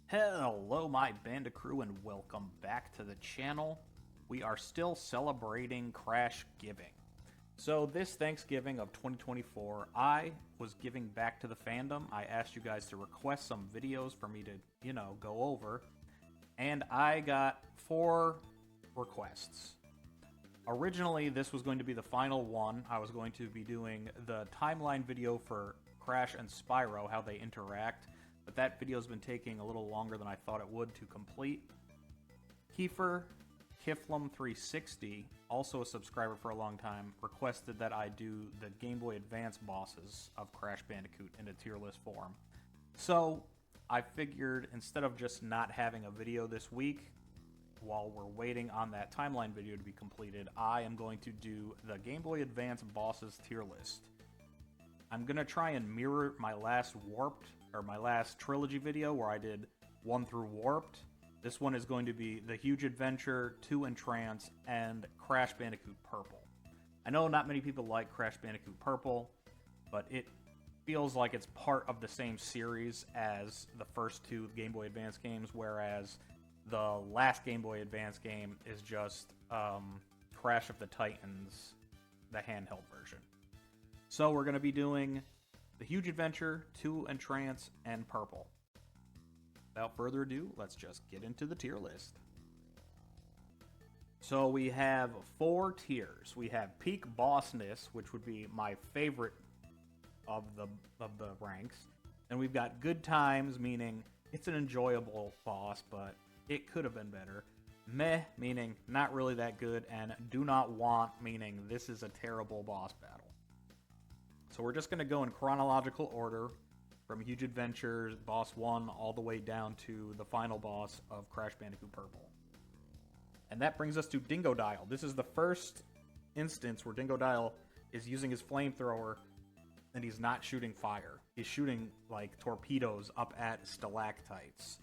Hello my Banda crew and welcome back to the channel. We are still celebrating Crash Giving. So this Thanksgiving of 2024, I was giving back to the fandom. I asked you guys to request some videos for me to, go over. And I got 4 requests. Originally, this was going to be the final one. I was going to be doing the timeline video for Crash and Spyro, how they interact. But that video's been taking a little longer than I thought it would to complete. KeeferKifflom360, also a subscriber for a long time, requested that I do the Game Boy Advance bosses of Crash Bandicoot in a tier list form. So I figured instead of just not having a video this week, while we're waiting on that timeline video to be completed, I am going to do the Game Boy Advance bosses tier list. I'm going to try and mirror my last Trilogy video where I did 1 through Warped. This one is going to be The Huge Adventure, 2 Entrance, and Crash Bandicoot Purple. I know not many people like Crash Bandicoot Purple, but it feels like it's part of the same series as the first 2 Game Boy Advance games, whereas the last Game Boy Advance game is just Crash of the Titans, the handheld version. So we're going to be doing The Huge Adventure, 2 Entrance, and Purple. Without further ado, let's just get into the tier list. So we have 4 tiers. We have Peak Bossness, which would be my favorite of the ranks. And we've got Good Times, meaning it's an enjoyable boss, but it could have been better. Meh, meaning not really that good. And Do Not Want, meaning this is a terrible boss battle. So we're just going to go in chronological order from Huge Adventure, Boss 1, all the way down to the final boss of Crash Bandicoot Purple. And that brings us to Dinodile. This is the first instance where Dinodile is using his flamethrower and he's not shooting fire. He's shooting, like, torpedoes up at stalactites.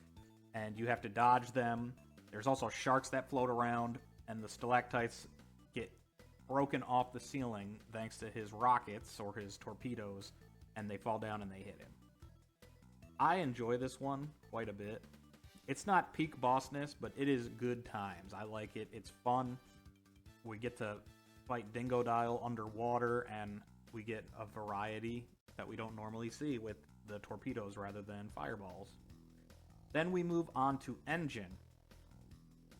And you have to dodge them. There's also sharks that float around, and the stalactites get broken off the ceiling thanks to his rockets or his torpedoes, and they fall down and they hit him. I enjoy this one quite a bit. It's not peak bossness, but it is good times. I like it. It's fun. We get to fight Dinodile underwater, and we get a variety that we don't normally see with the torpedoes rather than fireballs. Then we move on to Engine.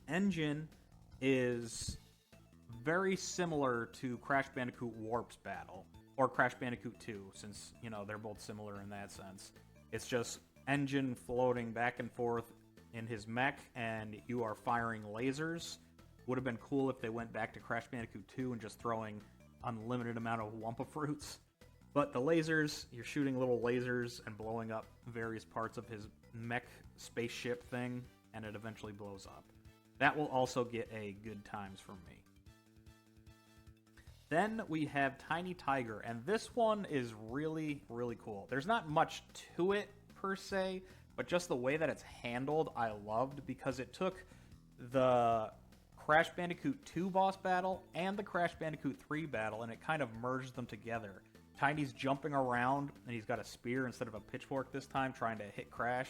Engine is very similar to Crash Bandicoot Warp's battle, or Crash Bandicoot 2, since, they're both similar in that sense. It's just Engine floating back and forth in his mech, and you are firing lasers. Would have been cool if they went back to Crash Bandicoot 2 and just throwing unlimited amount of Wumpa Fruits. But the lasers, you're shooting little lasers and blowing up various parts of his mech spaceship thing, and it eventually blows up. That will also get a good times from me. Then we have Tiny Tiger, and this one is really, really cool. There's not much to it, per se, but just the way that it's handled, I loved, because it took the Crash Bandicoot 2 boss battle and the Crash Bandicoot 3 battle, and it kind of merged them together. Tiny's jumping around, and he's got a spear instead of a pitchfork this time, trying to hit Crash,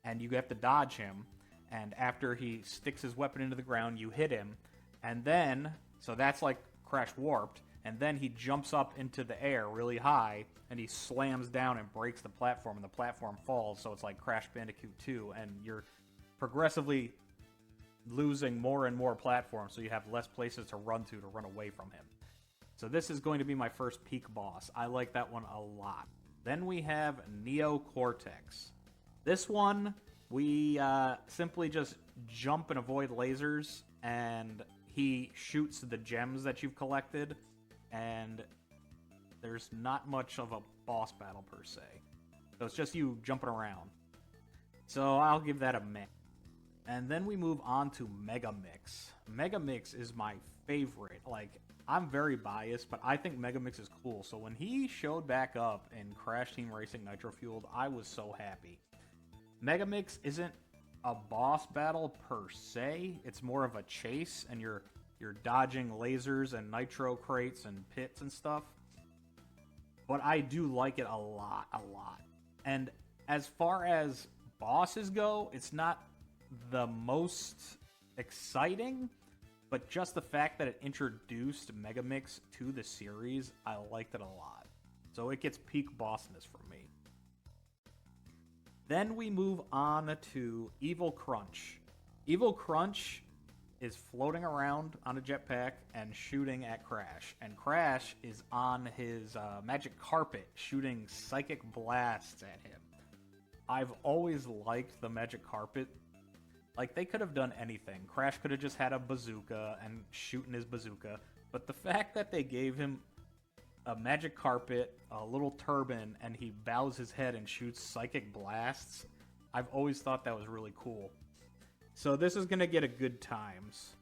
and you have to dodge him, and after he sticks his weapon into the ground, you hit him, and then, so that's like Crash Warped, and then he jumps up into the air really high, and he slams down and breaks the platform, and the platform falls, so it's like Crash Bandicoot 2, and you're progressively losing more and more platforms, so you have less places to run away from him. So this is going to be my first peak boss. I like that one a lot. Then we have Neo Cortex. This one, we simply just jump and avoid lasers, and he shoots the gems that you've collected, and there's not much of a boss battle per se. So it's just you jumping around. So I'll give that a meh. And then we move on to Megamix. Megamix is my favorite. Like, I'm very biased, but I think Megamix is cool. So when he showed back up in Crash Team Racing Nitro Fueled, I was so happy. Megamix isn't a boss battle per se. It's more of a chase, and you're dodging lasers and nitro crates and pits and stuff. But I do like it a lot. And as far as bosses go, it's not the most exciting, but just the fact that it introduced Megamix to the series, I liked it a lot. So it gets peak bossness from me. Then we move on to Evil Crunch. Evil Crunch is floating around on a jetpack and shooting at Crash. And Crash is on his magic carpet shooting psychic blasts at him. I've always liked the magic carpet. Like, they could have done anything. Crash could have just had a bazooka and shooting his bazooka. But the fact that they gave him a magic carpet, a little turban, and he bows his head and shoots psychic blasts, I've always thought that was really cool. So this is going to get a good times.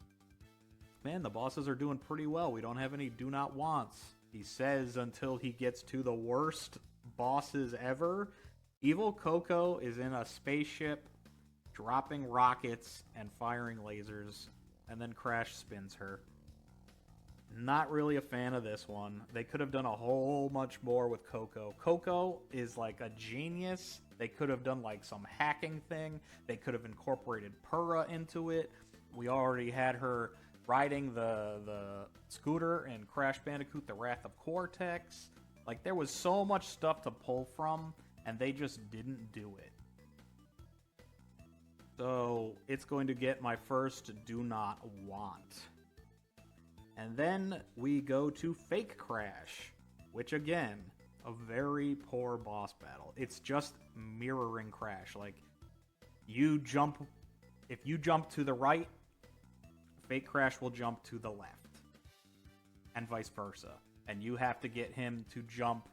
Man, the bosses are doing pretty well. We don't have any do not wants. He says until he gets to the worst bosses ever. Evil Coco is in a spaceship, dropping rockets and firing lasers, and then Crash spins her. Not really a fan of this one. They could have done a whole much more with Coco. Coco is like a genius. They could have done like some hacking thing. They could have incorporated Purah into it. We already had her riding the scooter in Crash Bandicoot, The Wrath of Cortex. Like, there was so much stuff to pull from, and they just didn't do it. So it's going to get my first do not want. And then we go to Fake Crash, which again, a very poor boss battle. It's just mirroring Crash. Like, if you jump to the right, Fake Crash will jump to the left, and vice versa. And you have to get him to jump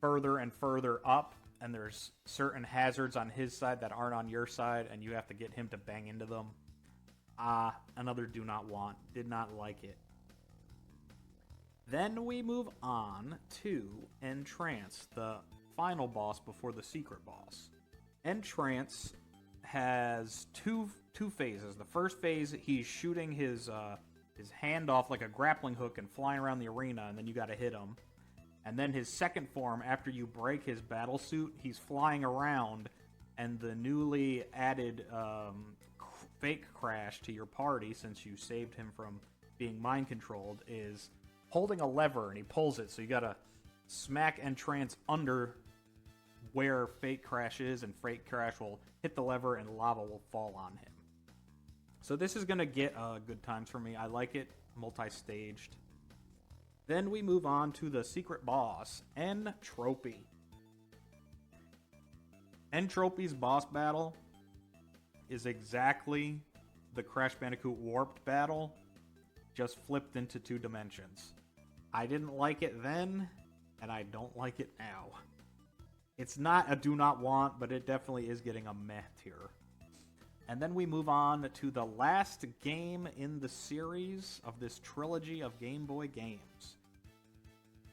further and further up, and there's certain hazards on his side that aren't on your side, and you have to get him to bang into them. Another do not want. Did not like it. Then we move on to Entrance, the final boss before the secret boss. Entrance has two phases. The first phase, he's shooting his hand off like a grappling hook and flying around the arena, and then you gotta hit him. And then his second form, after you break his battle suit, he's flying around, and the newly added Fake Crash to your party, since you saved him from being mind-controlled, is holding a lever, and he pulls it, so you gotta smack Entrance under where Fake Crash is, and Fake Crash will hit the lever, and lava will fall on him. So this is gonna get good times for me. I like it, multi-staged. Then we move on to the secret boss, Entropy. Entropy's boss battle is exactly the Crash Bandicoot Warped battle, just flipped into 2 dimensions. I didn't like it then, and I don't like it now. It's not a do not want, but it definitely is getting a meh tier. And then we move on to the last game in the series of this trilogy of Game Boy games.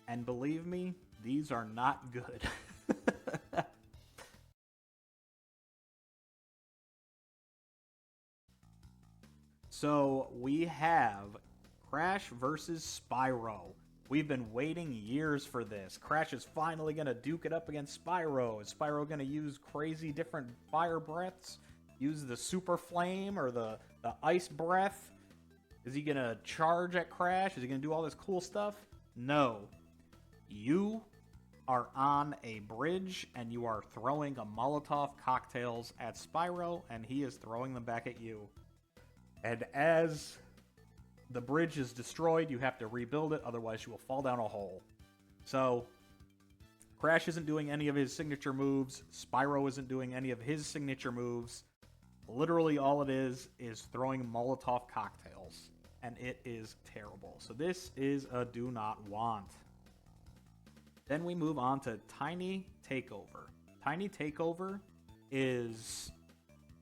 And believe me, these are not good. So we have Crash versus Spyro. We've been waiting years for this. Crash is finally going to duke it up against Spyro. Is Spyro going to use crazy different fire breaths? Use the super flame or the ice breath? Is he going to charge at Crash? Is he going to do all this cool stuff? No. You are on a bridge and you are throwing a Molotov cocktails at Spyro, and he is throwing them back at you. And as the bridge is destroyed, you have to rebuild it, otherwise you will fall down a hole. So, Crash isn't doing any of his signature moves. Spyro isn't doing any of his signature moves. Literally all it is throwing Molotov cocktails. And it is terrible. So this is a do not want. Then we move on to Tiny Takeover. Tiny Takeover is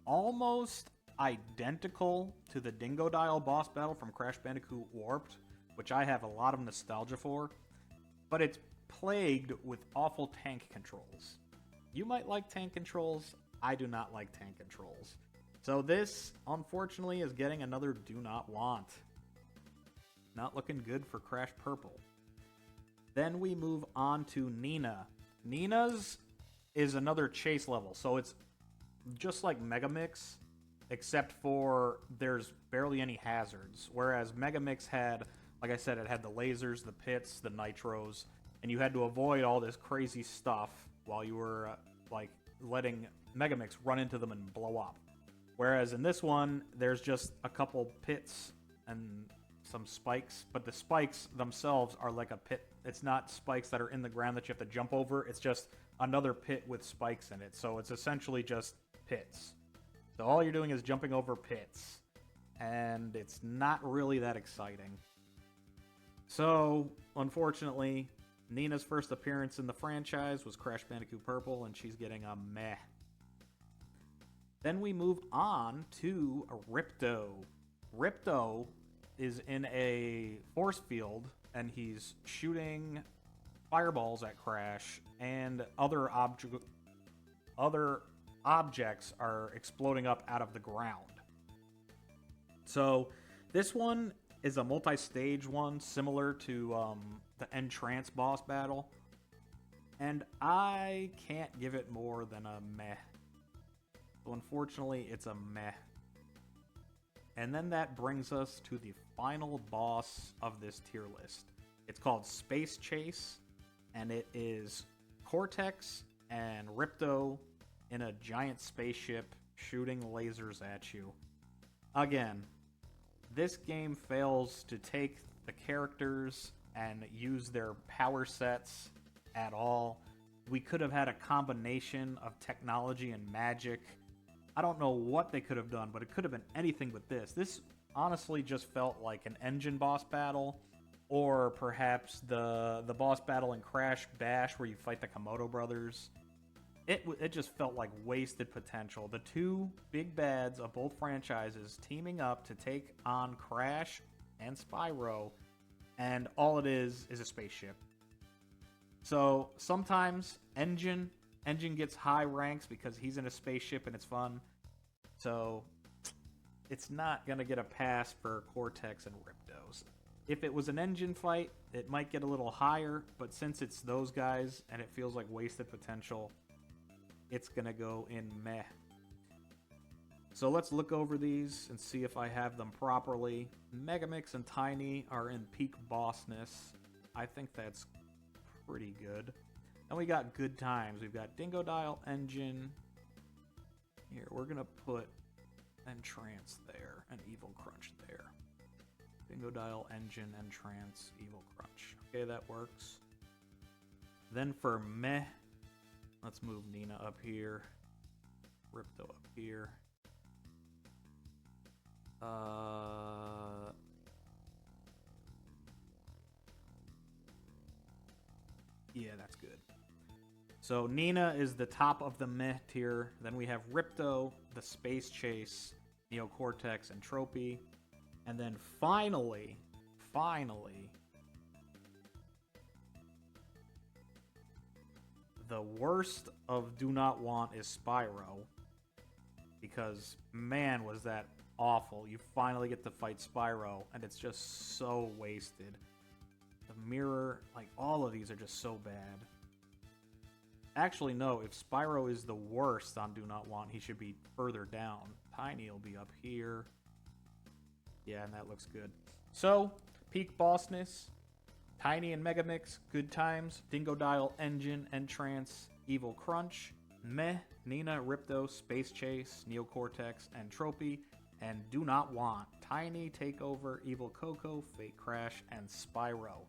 almost identical to the Dinodile boss battle from Crash Bandicoot Warped, which I have a lot of nostalgia for, but it's plagued with awful tank controls. You might like tank controls. I do not like tank controls. So this, unfortunately, is getting another do not want. Not looking good for Crash Purple. Then we move on to Nina. Nina's is another chase level, so it's just like Megamix, except for there's barely any hazards. Whereas Megamix had, like I said, it had the lasers, the pits, the nitros, and you had to avoid all this crazy stuff while you were like letting Megamix run into them and blow up. Whereas in this one, there's just a couple pits and some spikes, but the spikes themselves are like a pit. It's not spikes that are in the ground that you have to jump over. It's just another pit with spikes in it. So it's essentially just pits. So all you're doing is jumping over pits, and it's not really that exciting. So, unfortunately, Nina's first appearance in the franchise was Crash Bandicoot Purple, and she's getting a meh. Then we move on to Ripto. Ripto is in a force field, and he's shooting fireballs at Crash, and other objects are exploding up out of the ground. So this one is a multi-stage one, similar to the Entrance boss battle, and I can't give it more than a meh. So unfortunately, it's a meh. And then that brings us to the final boss of this tier list. It's called Space Chase, and it is Cortex and Ripto in a giant spaceship shooting lasers at you. Again, this game fails to take the characters and use their power sets at all. We could have had a combination of technology and magic. I don't know what they could have done, but it could have been anything but this. This honestly just felt like an engine boss battle, or perhaps the boss battle in Crash Bash where you fight the Komodo brothers. It just felt like wasted potential. The two big bads of both franchises teaming up to take on Crash and Spyro, and all it is a spaceship. So sometimes Engine gets high ranks because he's in a spaceship and it's fun. So it's not going to get a pass for Cortex and Riptos. If it was an Engine fight, it might get a little higher, but since it's those guys and it feels like wasted potential, it's going to go in meh. So let's look over these and see if I have them properly. Megamix and Tiny are in peak bossness. I think that's pretty good. Then we got good times. We've got Dinodile, Engine. Here, we're going to put Entrance there and Evil Crunch there. Dinodile, Engine, Entrance, Evil Crunch. Okay, that works. Then for meh, let's move Nina up here. Ripto up here. Yeah, that's good. So Nina is the top of the meh tier. Then we have Ripto, the Space Chase, Neocortex, and Tropy. And then finally, the worst of Do Not Want is Spyro. Because, man, was that awful. You finally get to fight Spyro, and it's just so wasted. The mirror, like, all of these are just so bad. Actually, no, if Spyro is the worst on Do Not Want, he should be further down. Tiny will be up here. Yeah, and that looks good. So, peak bossness, Tiny and Megamix, good times. Dinodile, Engine, Entrance, Evil Crunch, meh, Nina, Ripto, Space Chase, Neocortex, and Tropy. And Do Not Want, Tiny, Takeover, Evil Coco, Fate Crash, and Spyro.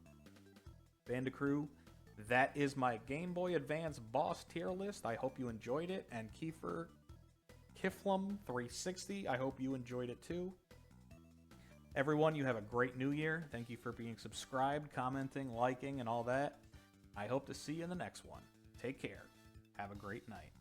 Bandicoot, that is my Game Boy Advance boss tier list. I hope you enjoyed it. And KeeferKifflom360, I hope you enjoyed it too. Everyone, you have a great new year. Thank you for being subscribed, commenting, liking, and all that. I hope to see you in the next one. Take care. Have a great night.